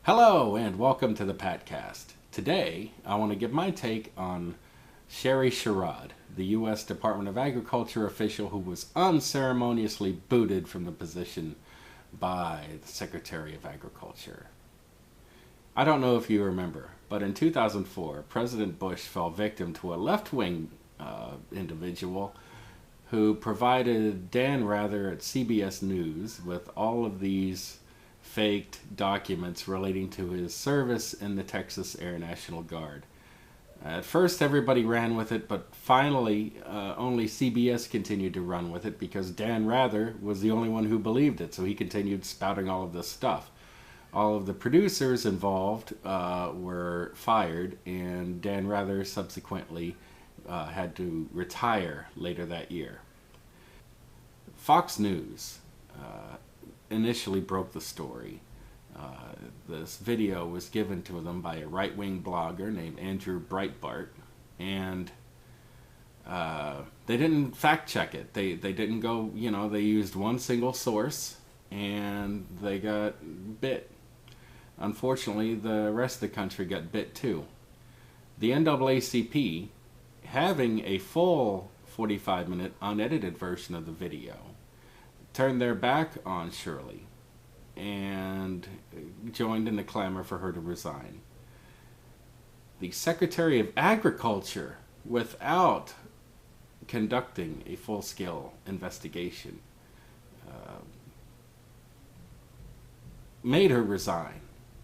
Hello and welcome to the Patcast. Today, I want to give my take on Shirley Sherrod, the U.S. Department of Agriculture official who was unceremoniously booted from the position by the Secretary of Agriculture. I don't know if you remember, but in 2004, President Bush fell victim to a left-wing individual who provided Dan Rather at CBS News with all of these faked documents relating to his service in the Texas Air National Guard. At first, everybody ran with it, but finally, only CBS continued to run with it because Dan Rather was the only one who believed it, so he continued spouting all of this stuff. All of the producers involved were fired, and Dan Rather subsequently had to retire later that year. Fox News initially broke the story. This video was given to them by a right-wing blogger named Andrew Breitbart, and they didn't fact-check it. They didn't go, they used one single source, and they got bit. Unfortunately, the rest of the country got bit too. The NAACP, having a full 45-minute unedited version of the video, turned their back on Shirley and joined in the clamor for her to resign. The Secretary of Agriculture, without conducting a full-scale investigation, made her resign.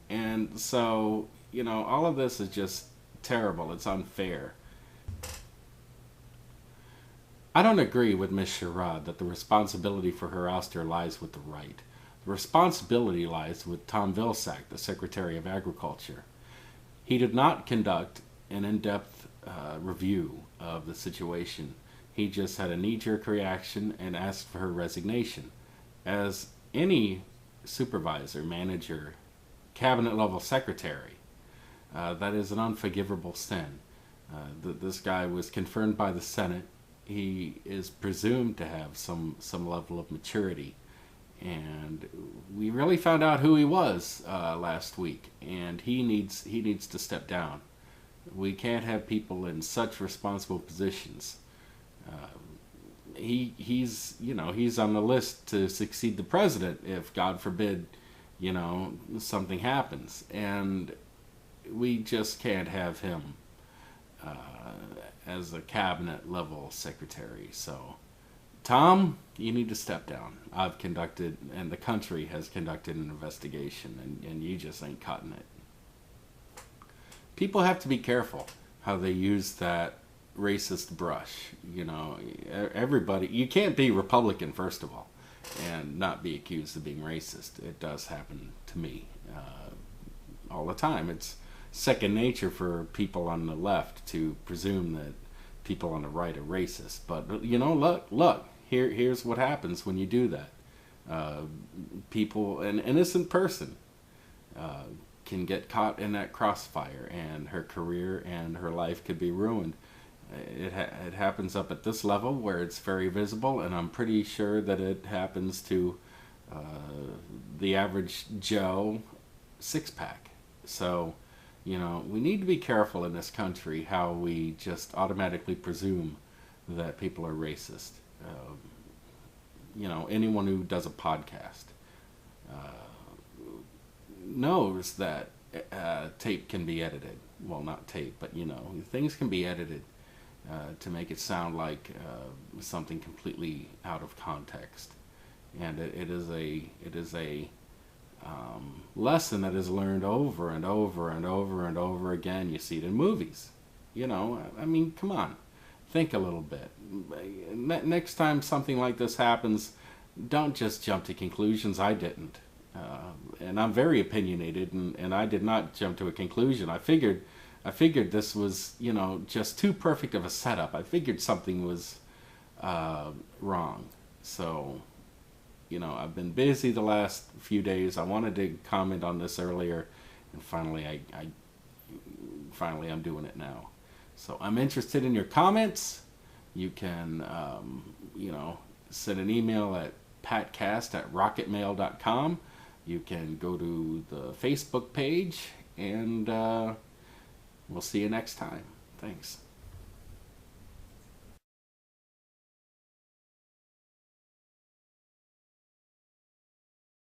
And so, all of this is just terrible. It's unfair. I don't agree with Ms. Sherrod that the responsibility for her ouster lies with the right. The responsibility lies with Tom Vilsack, the Secretary of Agriculture. He did not conduct an in-depth review of the situation. He just had a knee-jerk reaction and asked for her resignation. As any supervisor, manager, cabinet-level secretary, that is an unforgivable sin. This guy was confirmed by the Senate. He is presumed to have some level of maturity, and we really found out who he was last week, and he needs to step down. We can't have people in such responsible positions. He's on the list to succeed the president if, God forbid, something happens, and we just can't have him as a cabinet level secretary. So, Tom, you need to step down. I've conducted, and the country has conducted an investigation, and you just ain't cutting it. People have to be careful how they use that racist brush. Everybody, you can't be Republican, first of all, and not be accused of being racist. It does happen to me all the time. It's second nature for people on the left to presume that people on the right are racist. But, look, here's what happens when you do that. People, an innocent person, can get caught in that crossfire, and her career and her life could be ruined. It happens up at this level where it's very visible, and I'm pretty sure that it happens to the average Joe six-pack. So, we need to be careful in this country how we just automatically presume that people are racist. Anyone who does a podcast knows that tape can be edited. Well, not tape, but things can be edited to make it sound like something completely out of context, and it is a lesson that is learned over and over and over and over again. You see it in movies. Come on, think a little bit. Next time something like this happens, don't just jump to conclusions. I didn't. And I'm very opinionated, and I did not jump to a conclusion. I figured this was, just too perfect of a setup. I figured something was wrong. So, I've been busy the last few days. I wanted to comment on this earlier, and finally I'm doing it now. So I'm interested in your comments. You can, send an email at patcast@rocketmail.com. You can go to the Facebook page, and we'll see you next time. Thanks.